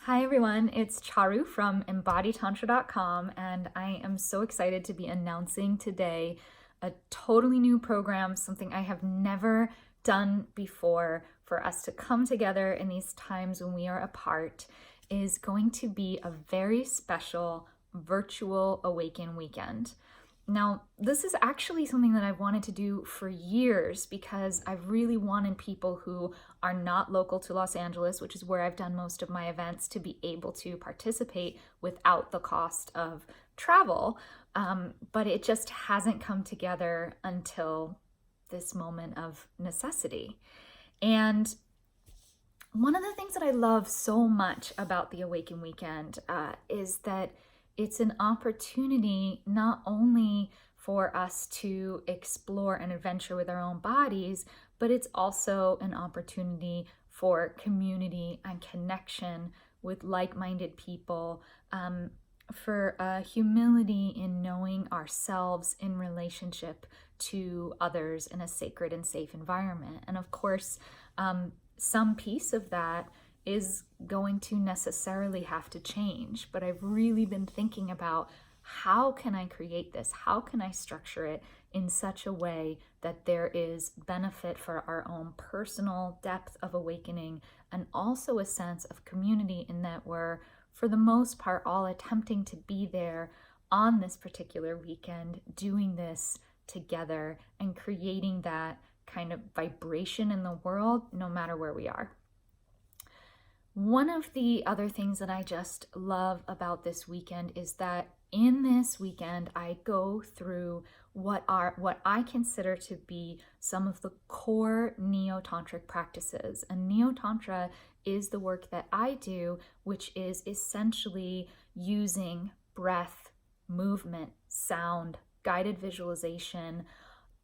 Hi everyone, it's Charu from embodytantra.com, and I am so excited to be announcing today a totally new program, something I have never done before for us to come together in these times when we are apart. Is going to be a very special virtual Awaken weekend. Now, this is actually something that I've wanted to do for years because I've really wanted people who are not local to Los Angeles, which is where I've done most of my events, to be able to participate without the cost of travel. But it just hasn't come together until this moment of necessity. And one of the things that I love so much about the Awaken Weekend is that it's an opportunity not only for us to explore and adventure with our own bodies, but it's also an opportunity for community and connection with like-minded people, for humility in knowing ourselves in relationship to others in a sacred and safe environment. And of course, some piece of that is going to necessarily have to change. But I've really been thinking about, how can I create this? How can I structure it in such a way that there is benefit for our own personal depth of awakening and also a sense of community, in that we're, for the most part, all attempting to be there on this particular weekend, doing this together and creating that kind of vibration in the world, no matter where we are. One of the other things that I just love about this weekend is that in this weekend, I go through what I consider to be some of the core neo-tantric practices. And neo-tantra is the work that I do, which is essentially using breath, movement, sound, guided visualization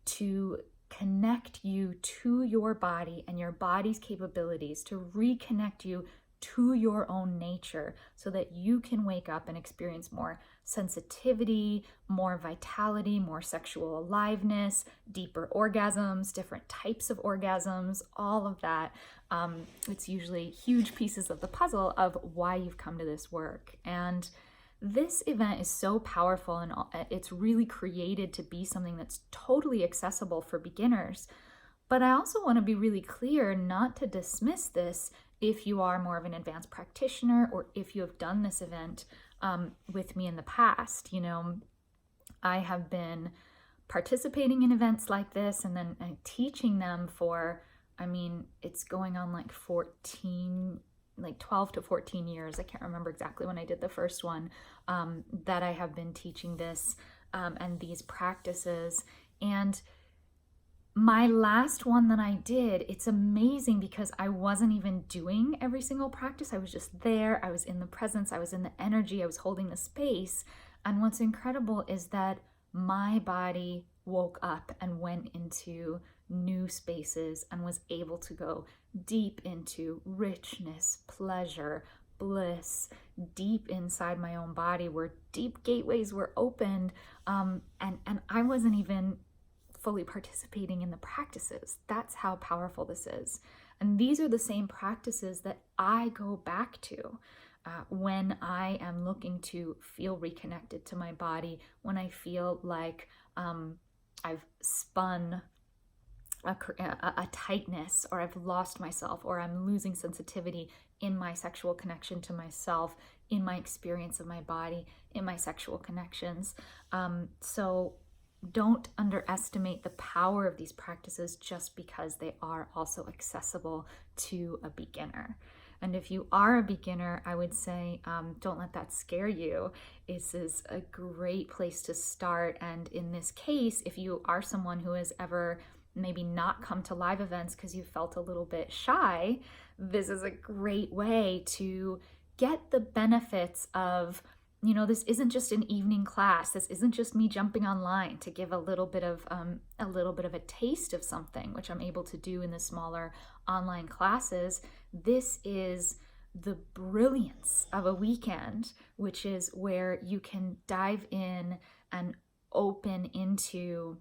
to connect you to your body and your body's capabilities, to reconnect you to your own nature so that you can wake up and experience more sensitivity, more vitality, more sexual aliveness, deeper orgasms, different types of orgasms, all of that. It's usually huge pieces of the puzzle of why you've come to this work. And this event is so powerful, and it's really created to be something that's totally accessible for beginners. But I also want to be really clear not to dismiss this if you are more of an advanced practitioner, or if you have done this event with me in the past. You know, I have been participating in events like this and then teaching them for, it's going on like 12 to 14 years. I can't remember exactly when I did the first one, that I have been teaching this and these practices. And my last one that I did, it's amazing because I wasn't even doing every single practice. I was just there. I was in the presence. I was in the energy. I was holding the space. And what's incredible is that my body woke up and went into new spaces and was able to go deep into richness, pleasure, bliss, deep inside my own body, where deep gateways were opened. And I wasn't even fully participating in the practices. That's how powerful this is. And these are the same practices that I go back to when I am looking to feel reconnected to my body, when I feel like I've spun a tightness, or I've lost myself, or I'm losing sensitivity in my sexual connection to myself, in my experience of my body, in my sexual connections. So don't underestimate the power of these practices just because they are also accessible to a beginner. And if you are a beginner, I would say don't let that scare you. This is a great place to start. And in this case, if you are someone who has ever maybe not come to live events because you felt a little bit shy, this is a great way to get the benefits of, this isn't just an evening class. This isn't just me jumping online to give a little bit of a taste of something, which I'm able to do in the smaller online classes. This is the brilliance of a weekend, which is where you can dive in and open into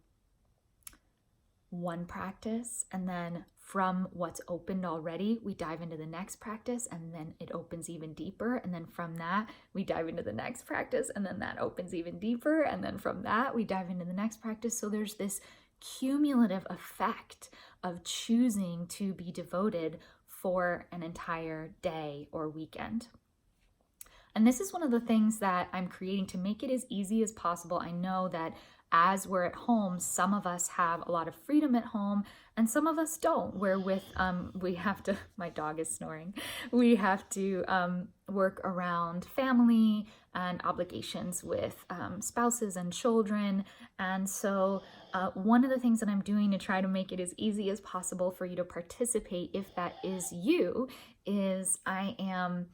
one practice, and then from what's opened already, we dive into the next practice, and then it opens even deeper. And then from that, we dive into the next practice, and then that opens even deeper. And then from that, we dive into the next practice. So there's this cumulative effect of choosing to be devoted for an entire day or weekend. And this is one of the things that I'm creating to make it as easy as possible. I know that as we're at home, some of us have a lot of freedom at home and some of us don't. We're with, we have to, my dog is snoring. We have to work around family and obligations with spouses and children. And so one of the things that I'm doing to try to make it as easy as possible for you to participate, if that is you, is I am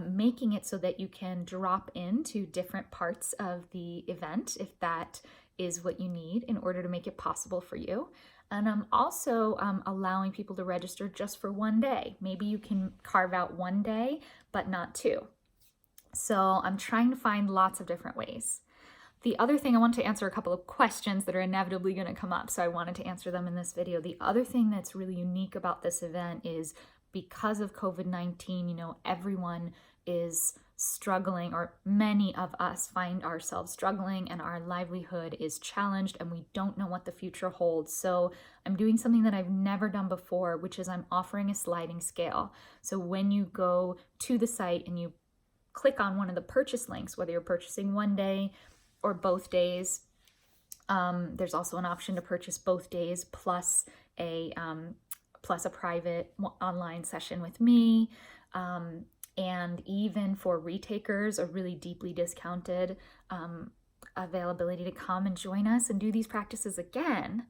making it so that you can drop into different parts of the event if that is what you need in order to make it possible for you. And I'm also allowing people to register just for one day. Maybe you can carve out one day, but not two. So I'm trying to find lots of different ways. The other thing, I want to answer a couple of questions that are inevitably going to come up, so I wanted to answer them in this video. The other thing that's really unique about this event is because of COVID-19, you know, everyone is struggling, or many of us find ourselves struggling, and our livelihood is challenged, and we don't know what the future holds. So I'm doing something that I've never done before, which is I'm offering a sliding scale. So when you go to the site and you click on one of the purchase links, whether you're purchasing one day or both days, there's also an option to purchase both days plus a private online session with me. And even for retakers, a really deeply discounted availability to come and join us and do these practices again.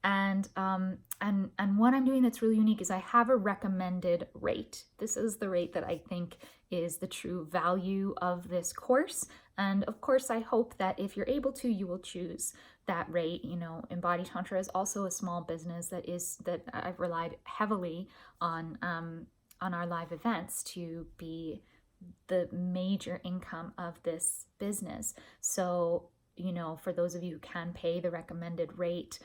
And what I'm doing that's really unique is I have a recommended rate. This is the rate that I think is the true value of this course. And of course, I hope that if you're able to, you will choose that rate. You know, Embody Tantra is also a small business that I've relied heavily on our live events to be the major income of this business. So, you know, for those of you who can pay the recommended rate,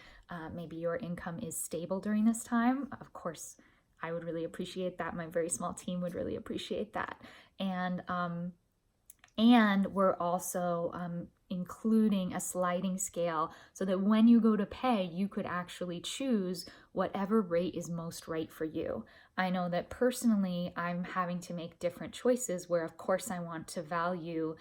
maybe your income is stable during this time. Of course, I would really appreciate that. My very small team would really appreciate that. And we're also including a sliding scale so that when you go to pay, you could actually choose whatever rate is most right for you. I know that personally, I'm having to make different choices where, of course, I want to value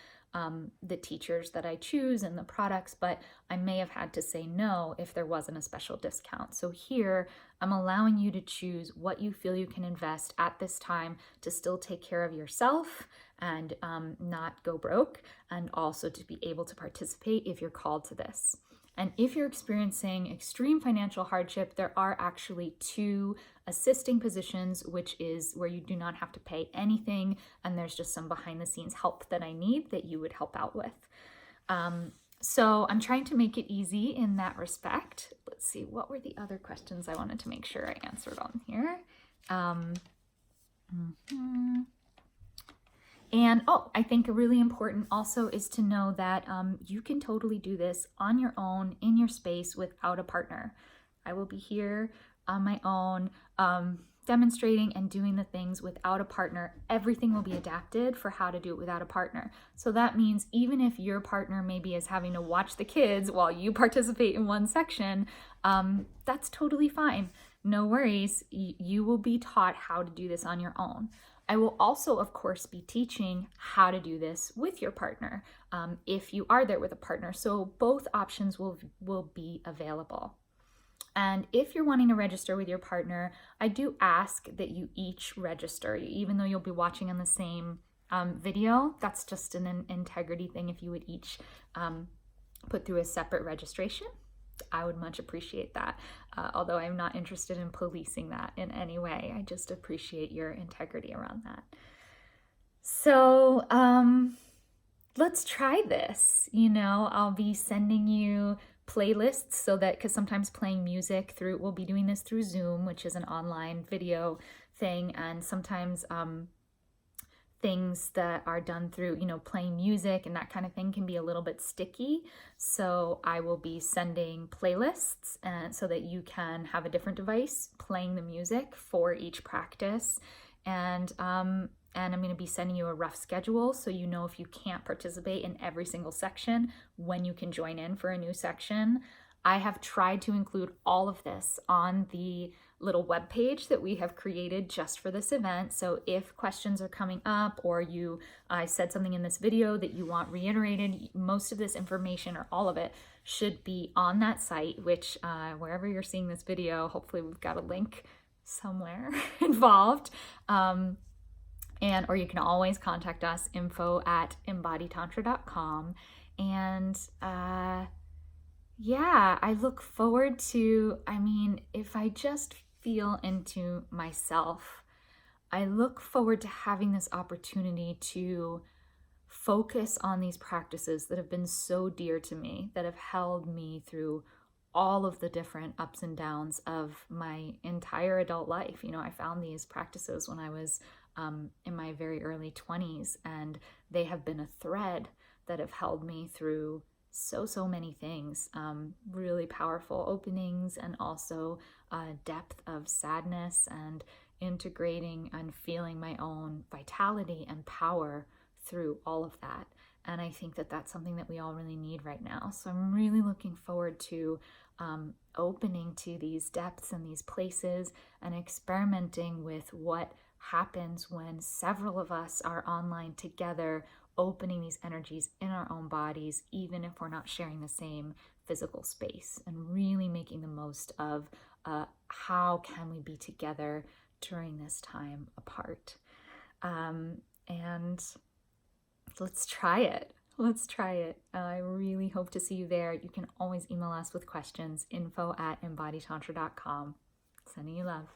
the teachers that I choose and the products, but I may have had to say no if there wasn't a special discount. So here, I'm allowing you to choose what you feel you can invest at this time to still take care of yourself and not go broke, and also to be able to participate if you're called to this. And if you're experiencing extreme financial hardship, there are actually 2 assisting positions, which is where you do not have to pay anything. And there's just some behind the scenes help that I need that you would help out with. So I'm trying to make it easy in that respect. Let's see, what were the other questions I wanted to make sure I answered on here? And I think really important also is to know that you can totally do this on your own, in your space, without a partner. I will be here on my own, demonstrating and doing the things without a partner. Everything will be adapted for how to do it without a partner. So that means even if your partner maybe is having to watch the kids while you participate in one section, that's totally fine. No worries. You will be taught how to do this on your own. I will also, of course, be teaching how to do this with your partner if you are there with a partner. So both options will be available. And if you're wanting to register with your partner, I do ask that you each register, even though you'll be watching on the same video. That's just an integrity thing. If you would each put through a separate registration, I would much appreciate that. Although I'm not interested in policing that in any way. I just appreciate your integrity around that. So let's try this. You know, I'll be sending you playlists so that, because sometimes playing music we'll be doing this through Zoom, which is an online video thing. And sometimes things that are done through, playing music and that kind of thing can be a little bit sticky. So I will be sending playlists and so that you can have a different device playing the music for each practice. And I'm going to be sending you a rough schedule so you know if you can't participate in every single section, when you can join in for a new section. I have tried to include all of this on the little web page that we have created just for this event. So if questions are coming up or I said something in this video that you want reiterated, most of this information or all of it should be on that site, which wherever you're seeing this video, hopefully we've got a link somewhere involved. Or you can always contact us, info@embodytantra.com. And yeah, I look forward to, if I just feel into myself, I look forward to having this opportunity to focus on these practices that have been so dear to me, that have held me through all of the different ups and downs of my entire adult life. I found these practices when I was in my very early 20s, and they have been a thread that have held me through so many things, really powerful openings, and also depth of sadness, and integrating and feeling my own vitality and power through all of that. And I think that that's something that we all really need right now. So I'm really looking forward to opening to these depths and these places, and experimenting with what happens when several of us are online together, opening these energies in our own bodies, even if we're not sharing the same physical space, and really making the most of how can we be together during this time apart. And let's try it. Let's try it. I really hope to see you there. You can always email us with questions, info@embodytantra.com. Sending you love.